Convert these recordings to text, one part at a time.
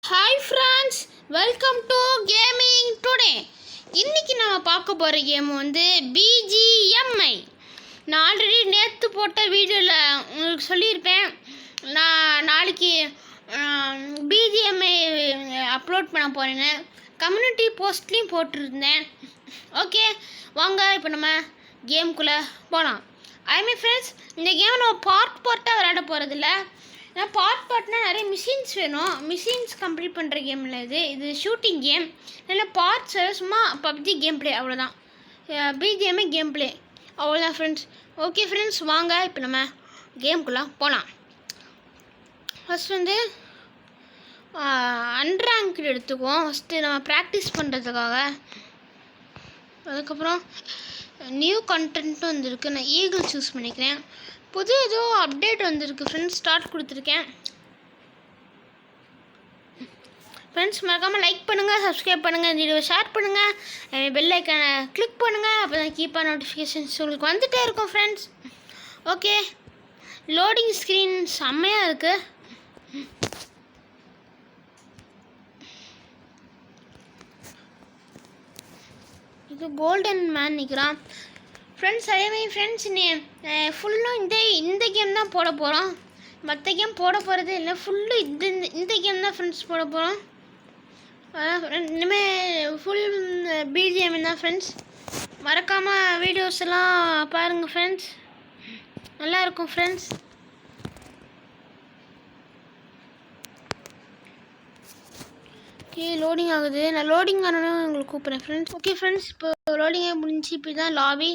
Hi friends, welcome to gaming today. இன்றைக்கி நம்ம பார்க்க போகிற கேம் வந்து பிஜிஎம்ஐ. நான் ஆல்ரெடி நேற்று போட்ட வீடியோவில் உங்களுக்கு சொல்லியிருப்பேன், நான் நாளைக்கு பிஜிஎம்ஐ அப்லோட் பண்ண போகிறேன்னு. கம்யூனிட்டி போஸ்ட்லேயும் போட்டிருந்தேன். ஓகே, வாங்க இப்போ நம்ம கேமுக்குள்ளே போகலாம். அதுமாதிரி ஃப்ரெண்ட்ஸ், இந்த கேம் நம்ம பார்ட்டாக விளையாட போகிறதில்ல. ஏன்னா பார்ட்னா நிறைய மிஷின்ஸ் வேணும். மிஷின்ஸ் கம்ப்ளீட் பண்ணுற கேமில் இது ஷூட்டிங் கேம். இல்லை பார்ட்ஸ் சும்மா பப்ஜி கேம் ப்ளே, அவ்வளோதான். பிஜிஎம்ஐ கேம் ப்ளே, அவ்வளோதான் ஃப்ரெண்ட்ஸ். ஓகே ஃப்ரெண்ட்ஸ், வாங்க இப்போ நம்ம கேமுக்குள்ளே போகலாம். ஃபஸ்ட் வந்து அன்ரேங்க்டு எடுத்துக்குவோம். ஃபஸ்ட்டு நம்ம ப்ராக்டிஸ் பண்ணுறதுக்காக. அதுக்கப்புறம் நியூ கண்டென்ட்டும் வந்துருக்கு. நான் ஈகிள் சூஸ் பண்ணிக்கிறேன். புது ஏதோ அப்டேட் வந்திருக்கு ஃப்ரெண்ட்ஸ். ஸ்டார்ட் கொடுத்துருக்கேன். ஃப்ரெண்ட்ஸ், மறக்காமல் லைக் பண்ணுங்கள், சப்ஸ்கிரைப் பண்ணுங்கள், இந்த வீடியோவை ஷேர் பண்ணுங்கள், பெல் ஐக்கானை கிளிக் பண்ணுங்கள். அப்போ தான் கீப்பாக நோட்டிஃபிகேஷன்ஸ் உங்களுக்கு வந்துகிட்டே இருக்கும் ஃப்ரெண்ட்ஸ். ஓகே, லோடிங் ஸ்க்ரீன் செம்மையாக இருக்குது. இது கோல்டன் மேன் நிற்கிறான் ஃப்ரெண்ட்ஸ். அதேமாதிரி ஃப்ரெண்ட்ஸ், ஃபுல்லும் இந்த கேம் தான் போட போகிறோம். மற்ற கேம் போட போகிறது இல்லை, ஃபுல்லு இந்த கேம் தான் ஃப்ரெண்ட்ஸ் போட போகிறோம். இனிமேல் ஃபுல் பிஜிஎம் தான் ஃப்ரெண்ட்ஸ். மறக்காமல் வீடியோஸ் எல்லாம் பாருங்கள் ஃப்ரெண்ட்ஸ், நல்லாயிருக்கும் ஃப்ரெண்ட்ஸ். ஓகே, லோடிங் ஆகுது. நான் லோடிங் ஆனோன்னு உங்களுக்கு கூப்பிட்றேன் ஃப்ரெண்ட்ஸ். ஓகே ஃப்ரெண்ட்ஸ், இப்போ லோடிங்காக முடிஞ்சு. இப்போ தான் லாபி.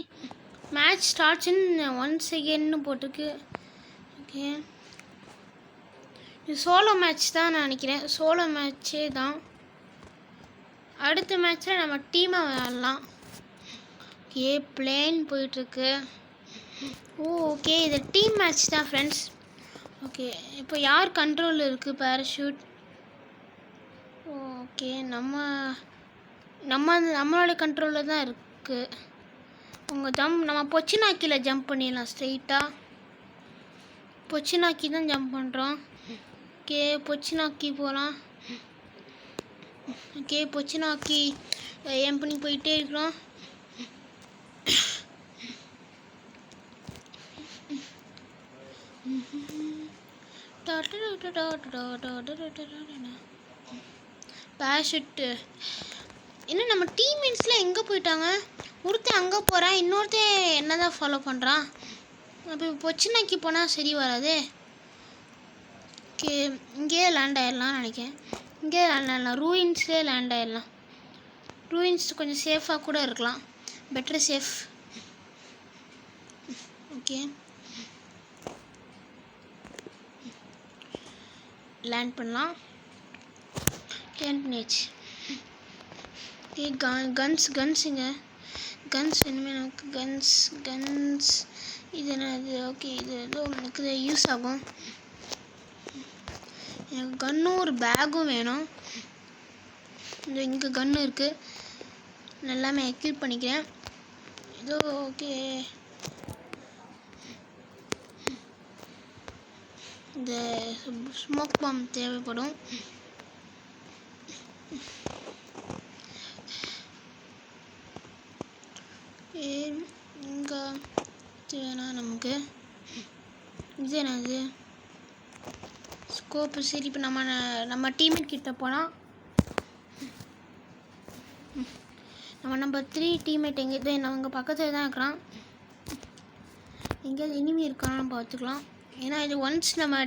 மேட்ச் ஸ்டார்ட்ஸ் இன் 1 செகண்ட்னு போட்டிருக்கு. ஓகே, இது சோலோ மேட்ச் தான் நான் நினைக்கிறேன். சோலோ மேட்ச்சே தான். அடுத்த மேட்ச்சில் நம்ம டீமாக விளாட்லாம். ஓகே, பிளேன் போயிட்டுருக்கு. ஓகே, இது டீம் மேட்ச் தான் ஃப்ரெண்ட்ஸ். ஓகே, இப்போ யார் கண்ட்ரோலில் இருக்குது? பேராஷூட். ஓகே, நம்மளோட கண்ட்ரோலில் தான் இருக்குது. நம்ம பொச்சினாக்கியில் ஜம்ப் பண்ணிடலாம். ஸ்ட்ரெயிட்டாக பொச்சினாக்கி தான் ஜம்ப் பண்ணுறோம். ஓகே, பொச்சினாக்கி போகலாம். ஓகே, பொச்சினாக்கி ஏம் பண்ணி போயிட்டே இருக்கிறோம். பேராஷூட்டு இன்னும் நம்ம டீம்மேட்ஸ்லாம் எங்கே போயிட்டாங்க? ஒருத்தன் அங்கே போகிறான், இன்னொருத்தன் என்ன தான் ஃபாலோ பண்ணுறான். அப்போ பொச்சினாக்கி போனால் சரி வராது. ஓகே, இங்கேயே லேண்ட் ஆகிடலாம் நினைக்கிறேன். இங்கேயே லேண்ட் ஆகிடலாம். ரூயின்ஸ்லேயே லேண்ட் ஆகிடலாம். ரூயின்ஸ் கொஞ்சம் சேஃபாக கூட இருக்கலாம். Better safe. ஓகே, லேண்ட் பண்ணலாம். லேண்ட் பண்ணியாச்சு. ஓகே, கன்ஸுங்க கன்ஸ் இனிமேல் நமக்கு கன்ஸ் இது என்னது? ஓகே, இது ஏதோ எனக்கு யூஸ் ஆகும். எனக்கு கன்னும் ஒரு பேக்கும் வேணும். இங்கே கன்று இருக்குது. நான் எல்லாமே எக்யூப் பண்ணிக்கிறேன். ஏதோ ஓகே, இந்த ஸ்மோக் பாம் தேவைப்படும். இங்கே வேணா நமக்கு. இது என்னது? ஸ்கோப்பு. சரி, இப்போ நம்ம டீம்மேட் கிட்ட போனால் நம்ம 3 டீம்மேட் எங்கே அவங்க பக்கத்தில் தான் இருக்கிறான். எங்கேயாவது இனிமே இருக்கான்னு நம்ம பார்த்துக்கலாம். ஏன்னா இது ஒன்ஸ் நம்ம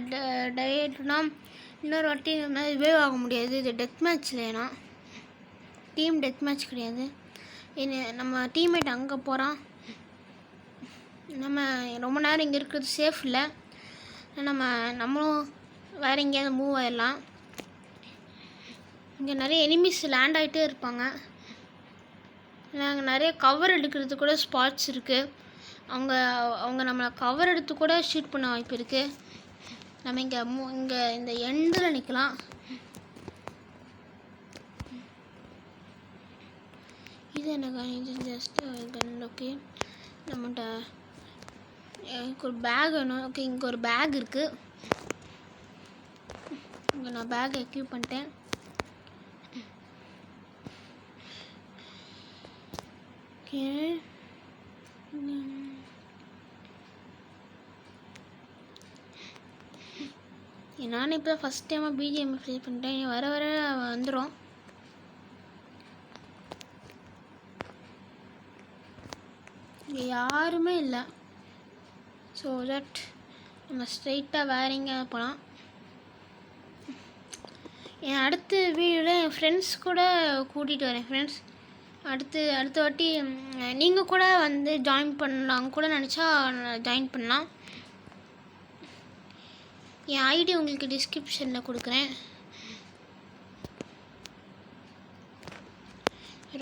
டயட்னா இன்னொரு வாட்டி நம்ம வேவ் ஆக முடியாது. இது டெத் மேட்ச்சில், ஏன்னா டீம் டெத் மேட்ச் கிடையாது. நம்ம டீம்மேட் அங்கே போகிறான். நம்ம ரொம்ப நேரம் இங்கே இருக்கிறது சேஃப் இல்லை. நம்மளும் வேறு எங்கேயாவது மூவ் ஆகிடலாம். இங்கே நிறைய எனிமீஸ் லேண்ட் ஆகிட்டே இருப்பாங்க. நாங்கள் நிறைய கவர் எடுக்கிறது கூட ஸ்பாட்ஸ் இருக்குது. அவங்க நம்மளை கவர் எடுத்து கூட ஷூட் பண்ண வாய்ப்பு இருக்குது. நம்ம இங்கே இந்த எண்டில் நிற்கலாம். இது என்ன? இது ஜஸ்ட் கன். ஓகே, நம்மகிட்ட ஒரு பேக் வேணும். ஓகே, இங்கே ஒரு பேக் இருக்குது. இங்கே நான் பேக் எக்யூப் பண்ணிட்டேன். நானும் இப்போ ஃபஸ்ட் டைமாக பிஜிஎம் ப்ளே பண்ணிட்டேன். வர வர வந்துடும். இங்கே யாருமே இல்லை. ஸோ தட் நம்ம ஸ்ட்ரைட்டாக வேற எங்கேயாவது போகலாம். என் அடுத்த வீடியோவில் என் ஃப்ரெண்ட்ஸ் கூட கூட்டிகிட்டு வரேன். ஃப்ரெண்ட்ஸ் அடுத்த வாட்டி நீங்கள் கூட வந்து ஜாயின் பண்ணலாம் கூட நினச்சா ஜாயின் பண்ணலாம். என் ஐடி உங்களுக்கு டிஸ்கிரிப்ஷனில் கொடுக்குறேன்.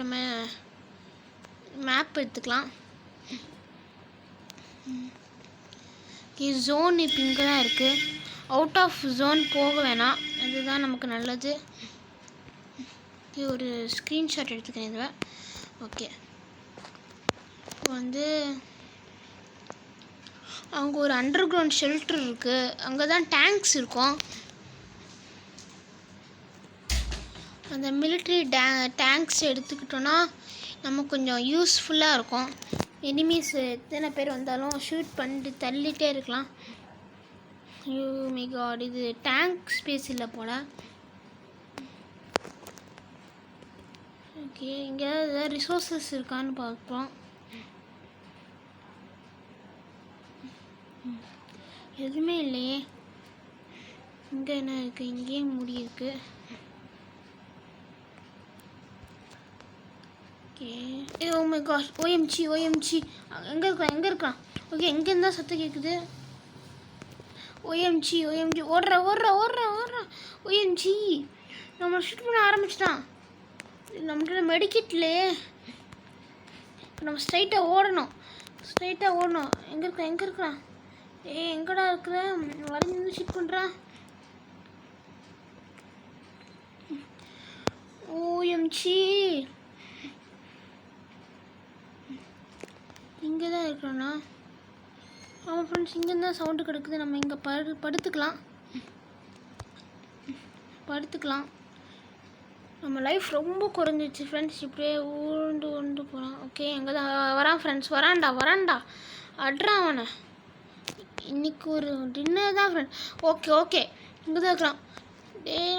நம்ம மேப் எடுத்துக்கலாம். ஜோன் இப்போ இங்கே தான் இருக்குது. அவுட் ஆஃப் ஜோன் போக வேணாம், அதுதான் நமக்கு நல்லது. ஒரு ஸ்க்ரீன்ஷாட் எடுத்துக்கிறேன் இதில். ஓகே, வந்து அங்கே ஒரு அண்டர் கிரவுண்ட் ஷெல்டர் இருக்குது. அங்கே தான் டேங்க்ஸ் இருக்கும். அந்த மிலிட்ரி டேங்க்ஸ் எடுத்துக்கிட்டோன்னா நமக்கு கொஞ்சம் யூஸ்ஃபுல்லாக இருக்கும். எனிமீஸ் எத்தனை பேர் வந்தாலும் ஷூட் பண்ணிட்டு தள்ளிகிட்டே இருக்கலாம். ஐயோ மை காட், இது டேங்க் ஸ்பேஸ் இல்லை போல். ஓகே, இங்கே ஏதாவது ரிசோர்ஸஸ் இருக்கான்னு பார்ப்போம். எதுவுமே இல்லையே. இங்கே என்ன இருக்குது? இங்கேயும் முடி இருக்குது. Okay, oh my god, OMG எங்கே இருக்கான்? ஓகே, எங்கேருந்து தான் சத்தம் கேட்குது? ஓஎம்ஜி ஓடுறா. ஓஎம்ஜி நம்ம ஷூட் பண்ண ஆரம்பிச்சிட்டான். நம்மகிட்ட மெடிக்கிட்லையே. நம்ம ஸ்ட்ரைட்டாக ஓடணும். எங்கே இருக்கான்? எங்கடா இருக்கிற? வளைஞ்சு ஷூட் பண்ணுறான். ஓஎம்ஜி இங்கே தான் இருக்கிறோண்ணா. ஆமாம் ஃப்ரெண்ட்ஸ், இங்கேருந்து தான் சவுண்டு கிடக்குது. நம்ம இங்கே படுத்துக்கலாம். நம்ம லைஃப் ரொம்ப குறைஞ்சிச்சு ஃப்ரெண்ட்ஸ். இப்படியே ஊண்டு போகலாம். ஓகே, எங்கே தான் வரான் ஃப்ரெண்ட்ஸ்? வரான்டா அட்றான் அவனை. இன்றைக்கி ஒரு டின்னர் தான் ஃப்ரெண்ட். ஓகே இங்கே தான் இருக்கலாம்.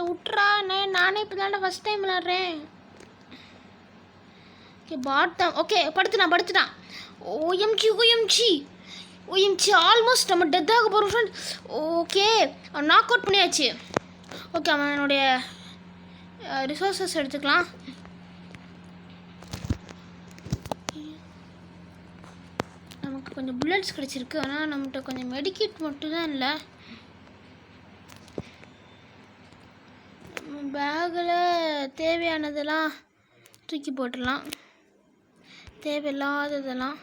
விட்றா, நானே இப்போ தான்டா ஃபஸ்ட் டைம் விளாட்றேன். Okay, bottom. ஓகே, படுத்துட்டான். ஓஎம்ஜி ஆல்மோஸ்ட் நம்ம டெத் ஆக போகிறோம் ஃப்ரெண்ட். ஓகே, அவன் நாக் அவுட் பண்ணியாச்சு. ஓகே, அவனுடைய ரிசோர்ஸஸ் எடுத்துக்கலாம். நமக்கு கொஞ்சம் புல்லட்ஸ் கிடச்சிருக்கு. ஆனால் நம்மகிட்ட கொஞ்சம் மெடிக்கிட் மட்டும்தான் இல்லை. நம்ம பேக்கில் தேவையானதெல்லாம் தூக்கி போட்டுடலாம், தேவையில்லாததெல்லாம்.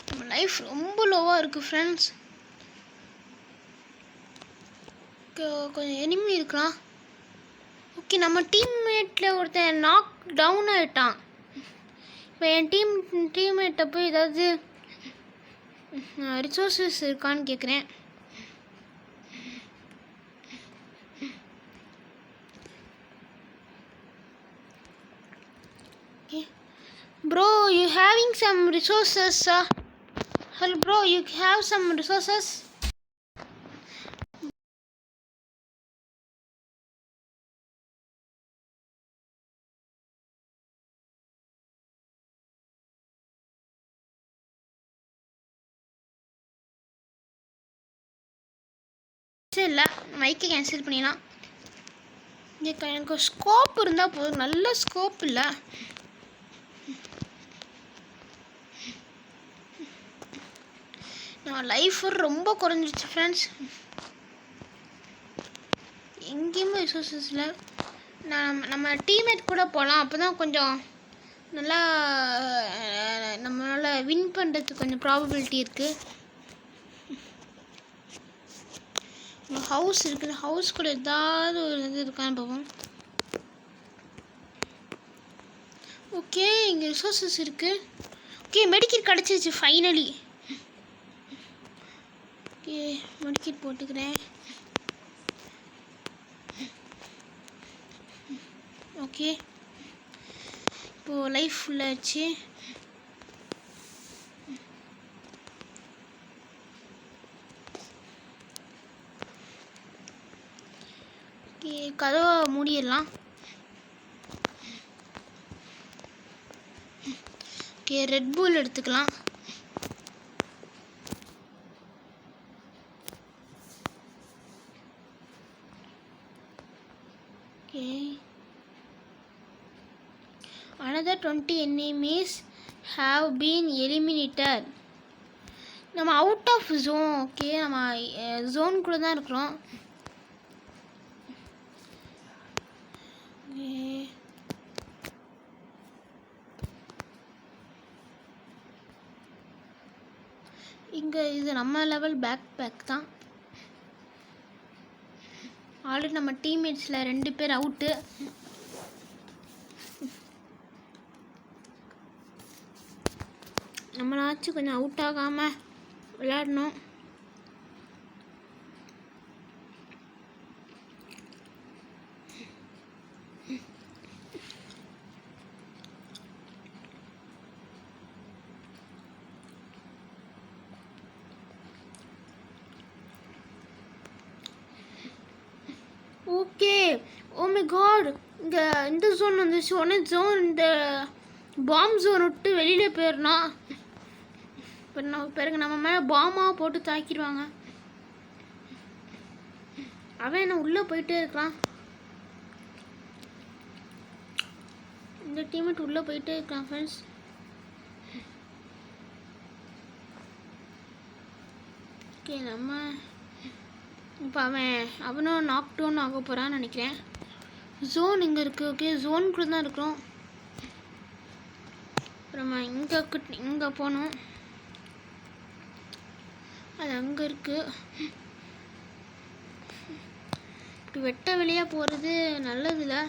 நம்ம லைஃப் ரொம்ப லோவாக இருக்குது ஃப்ரெண்ட்ஸ். கொஞ்சம் எனிமி இருக்கலாம். ஓகே, நம்ம டீம்மேட்டில் ஒருத்தன் நாக் டவுன் ஆகிட்டான். இப்போ என் டீம்மேட்டை போய் ஏதாவது ரிசோர்ஸஸ் இருக்கான்னு கேட்குறேன். Bro, you having some resources? Hello bro, you have some resources? இல்லை, மைக்கை கேன்சல் பண்ணிடலாம். இங்கே எனக்கு ஸ்கோப் இருந்தால் போதும். நல்ல ஸ்கோப் இல்லை. நான் லைஃப் ரொம்ப குறைஞ்சிருச்சு ஃப்ரெண்ட்ஸ். எங்கேயுமே ரிசோர்ஸஸ் இல்லை. நம்ம டீம்மேட் கூட போகலாம். அப்போ தான் கொஞ்சம் நல்லா நம்மளால் வின் பண்ணுறதுக்கு கொஞ்சம் ப்ராபபிலிட்டி இருக்குது. ஹவுஸ் இருக்குது. ஹவுஸ் கூட ஏதாவது ஒரு இது இருக்கான்னு பார்ப்போம். ஓகே, இங்கே ரிசோர்ஸஸ் இருக்குது. ஓகே, மெடிக்கிட் கிடச்சிருச்சு ஃபைனலி. ஓகே, மெடிக்கிட் போட்டுக்கிறேன். ஓகே, இப்போது லைஃப் ஃபுல்லாச்சு. கதவை மூடிடலாம். ஓகே, ரெட் பூல் எடுத்துக்கலாம். Okay, another 20 enemies have been eliminated. நம்ம அவுட் ஆஃப் ஜோன். ஓகே, நம்ம ஜோனுக்குள்ளே தான் இருக்கிறோம். இங்கே இது நம்ம லெவல் பேக் தான். ஆல்ரெடி நம்ம டீம்மேட்ஸில் 2 பேர் அவுட்டு. நம்மளாச்சும் கொஞ்சம் அவுட் ஆகாமல் விளையாடணும். ஓகே, ஓ மை காட், இங்கே இந்த ஜோன் வந்துச்சு. உடனே ஜோன் இந்த பாம் ஜோன் விட்டு வெளியில் போயிடணும். பிறகு நம்ம மேலே பாமாக போட்டு தாக்கிடுவாங்க. அவன் என்ன உள்ளே போயிட்டே இருக்கான். இந்த டீம்மேட் உள்ளே போயிட்டே இருக்கான் ஃப்ரெண்ட்ஸ். ஓகே, நம்ம இப்போ அவனும் நாக் டவுன் ஆக போகிறான்னு நினைக்கிறேன். ஜோன் இங்கே இருக்குது. ஓகே, ஜோனுக்குள்ளே தான் இருக்கிறோம். அப்புறமா இங்கே போகணும். அது அங்கே இருக்குது. இப்படி வெட்ட வெளியாக போகிறது நல்லதில்லை.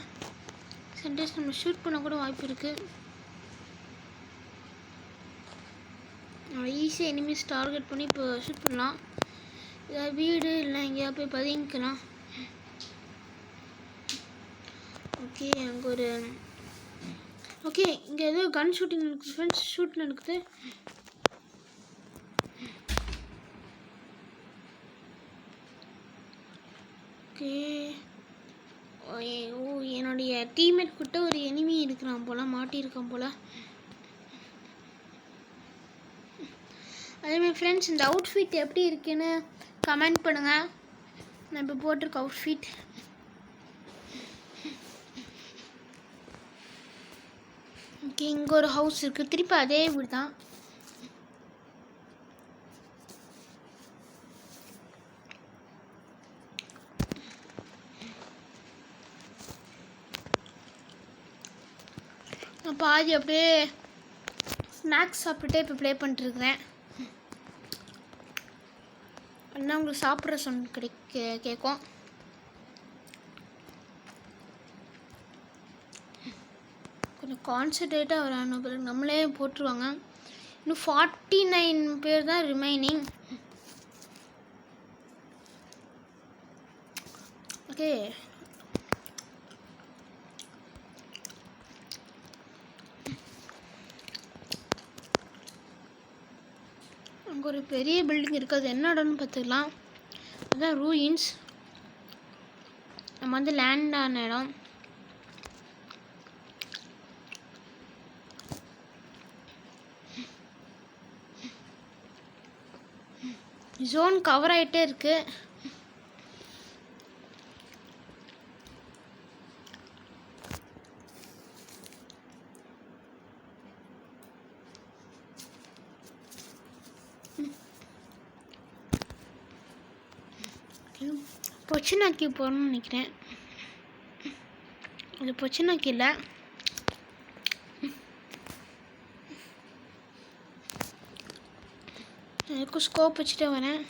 சென்டர்ஸ் நம்ம ஷூட் பண்ண கூட வாய்ப்பு இருக்குது. ஈஸியாக எனிமீஸ் டார்கெட் பண்ணி இப்போ ஷூட் பண்ணலாம். ஏதாவது வீடு இல்லை எங்கேயா போய் பதுங்கிக்கலாம். ஓகே, அங்கே ஒரு ஓகே இங்கே ஏதோ கன் ஷூட்டிங் இருக்குது ஃப்ரெண்ட்ஸ். ஷூட் நடக்குது. ஓகே, ஓ என்னுடைய டீம்மேட் கிட்ட ஒரு எனிமி இருக்கிறான் போல், மாட்டியிருக்கான் போல். அதேமாதிரி ஃப்ரெண்ட்ஸ், இந்த அவுட்ஃபிட் எப்படி இருக்குன்னு கமெண்ட் பண்ணுங்கள். நான் இப்போ போட்டிருக்க அவுட்ஃபிட். ஓகே, இங்கே ஒரு ஹவுஸ் இருக்குது. திருப்பி அதே வீடு தான். நான் பாதி அப்படியே ஸ்நாக்ஸ் சாப்பிட்டுட்டே இப்போ ப்ளே பண்ணிட்டுருக்குறேன். ஆனால் உங்களுக்கு சாப்பிட்ற சவுண்ட் கேட்கும். கொஞ்சம் கான்சன்ட்ரேட்டாக விளையாடணும். பிறகு நம்மளே போட்டுருவாங்க. இன்னும் 49 பேர் தான் ரிமைனிங். ஓகே, அங்கே ஒரு பெரிய பில்டிங் இருக்குது. அது என்ன இடம்னு பார்த்துக்கலாம். அதுதான் ரூயின்ஸ். நம்ம வந்து லேண்ட் ஆன இடம். ஜோன் கவர் ஆகிட்டே இருக்கு. பொச்சினாக்கி போகணும்னு நினைக்கிறேன். அது பொச்சினாக்கி இல்லை. எனக்கு ஸ்கோப் வச்சுட்டு வரேன்.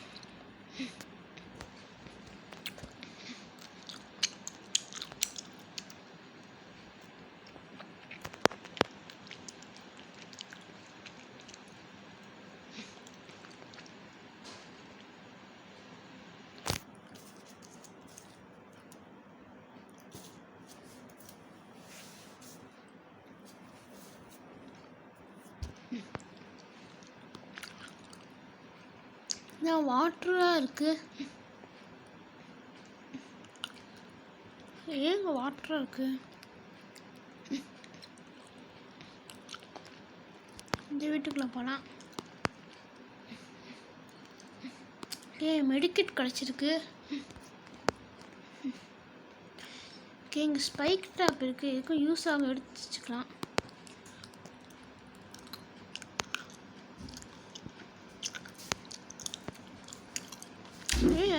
வாட்டராக இருக்குது. ஏங்க வாட்டராக இருக்குது? இந்த வீட்டுக்குள்ளே போகலாம். மெடிக்கெட் கிடச்சிருக்கு. இங்கே ஸ்பைக் ட்ராப் இருக்குது. எதுக்கும் யூஸ் ஆகும், எடுத்து வச்சுக்கலாம்.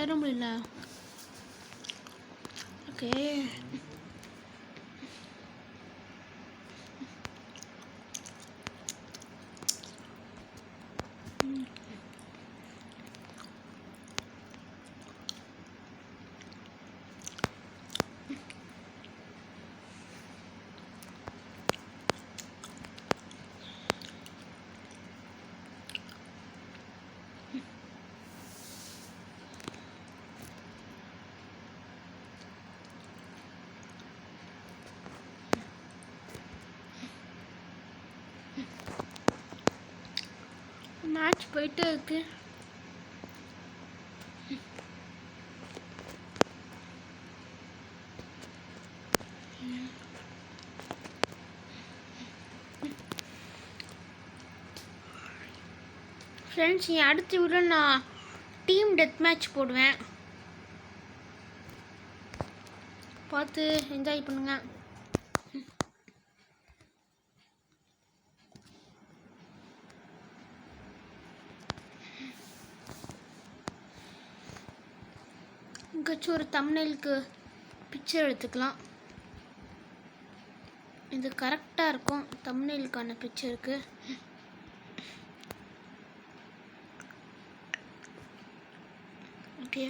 ஏற முடியல. ஓகே, மேட்ச் போயிட்டு இருக்கு. ஃப்ரெண்ட்ஸ், என் அடுத்த வீடியோ நான் டீம் டெத் மேட்ச் போடுவேன். பார்த்து என்ஜாய் பண்ணுங்க. இங்கேயாச்சும் ஒரு தம்ப்நெயிலுக்கு பிக்சர் எடுத்துக்கலாம். இது கரெக்டாக இருக்கும் தம்ப்நெயிலுக்கான பிக்சருக்கு. ஓகே,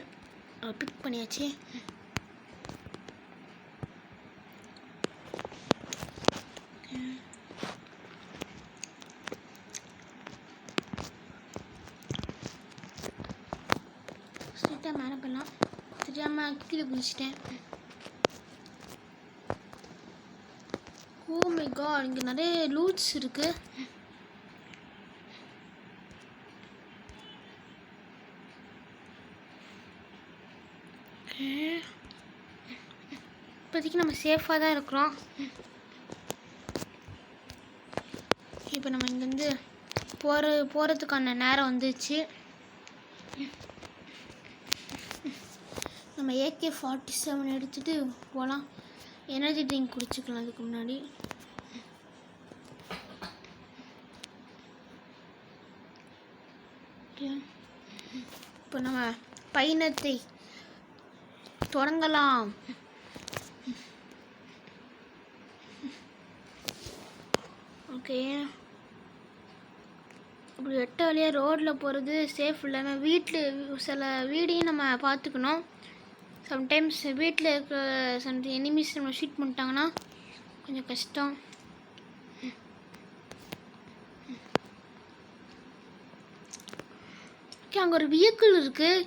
பிக் பண்ணியாச்சு. ஸ்ட்ரெயிட்டாக மேலே பண்ணலாம். தெரியாமல் கீழே குதிச்சிட்டேன். ஓ மை காட், இங்கே நிறைய லூட்ஸ் இருக்குது. இப்போதைக்கு நம்ம சேஃபாக தான் இருக்கிறோம். இப்போ நம்ம இங்கேருந்து போகிறதுக்கான நேரம் வந்துச்சு. நம்ம AK-47 எடுத்துகிட்டு போகலாம். எனர்ஜி ட்ரிங்க் குடிச்சிக்கலாம் அதுக்கு முன்னாடி. இப்போ நம்ம பயணத்தை தொடங்கலாம். ஓகே, இப்படி வெட்ட வழியாக ரோட்டில் போகிறது சேஃப் இல்லை. நம்ம வீட்டில் சில வீடையும் நம்ம பார்த்துக்கணும். சம்டைம்ஸ் வீட்டில் இருக்கிற எனிமீஸ் நம்ம ஷூட் பண்ணிட்டாங்கன்னா கொஞ்சம் கஷ்டம். ஓகே, அங்கே ஒரு வெஹிக்கிள் இருக்குது.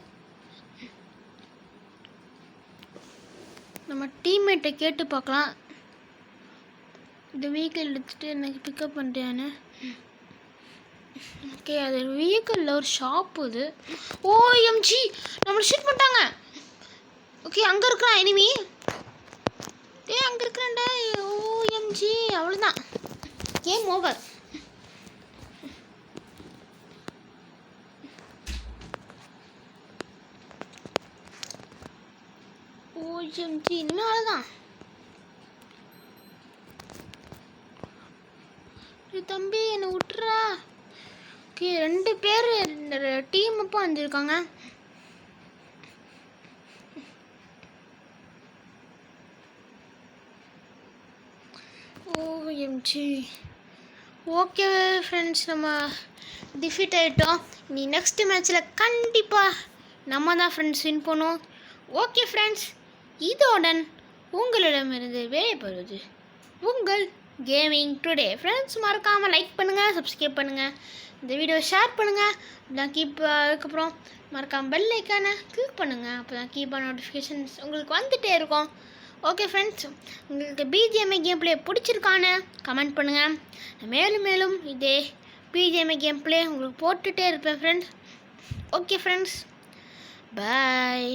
நம்ம டீம்மேட்டை கேட்டு பார்க்கலாம். இந்த வெஹிக்கிள் எடுத்துகிட்டு எனக்கு பிக்கப் பண்ணுறியான்னு. ஓகே, அது வெஹிக்கிளில் ஒரு ஷாப்பு. இது OMG, நம்மளை ஷூட் பண்ணிட்டாங்க. ஓகே, அங்கே இருக்கிறான் எனிமி. அங்கே இருக்கிறான்டா. OMG, அவ்வளோதான், கேம் ஓவர். OMG, இனிமேல் அவ்வளோதான். தம்பி என்னை விட்டுறா. ஓகே, 2 பேர் டீம் அப்போ வந்திருக்காங்க. OMG. ஓகே ஃப்ரெண்ட்ஸ், நம்ம டிஃபீட் ஆகிட்டோம். நீ நெக்ஸ்ட் மேட்ச்சில் கண்டிப்பாக நம்ம தான் ஃப்ரெண்ட்ஸ் வின் பண்ணுவோம். ஓகே ஃப்ரெண்ட்ஸ், இதோடன் உங்களிடமிருந்து விடைபெறுவது உங்கள் கேமிங் டுடே. ஃப்ரெண்ட்ஸ், மறக்காமல் லைக் பண்ணுங்கள், சப்ஸ்கிரைப் பண்ணுங்கள், இந்த வீடியோ ஷேர் பண்ணுங்கள். அதுக்கப்புறம் மறக்காமல் பெல் ஐக்கானை கிளிக் பண்ணுங்கள். அப்போ தான் கீபோர்ட் நோட்டிஃபிகேஷன்ஸ் உங்களுக்கு வந்துகிட்டே இருக்கும். ஓகே ஃப்ரெண்ட்ஸ், உங்களுக்கு BGMI கேம் பிளே பிடிச்சிருக்கான்னு கமெண்ட் பண்ணுங்கள். மேலும் மேலும் இதே BGMI கேம் பிளே உங்களுக்கு போட்டுகிட்டே இருப்பேன் ஃப்ரெண்ட்ஸ். ஓகே ஃப்ரெண்ட்ஸ், பாய்.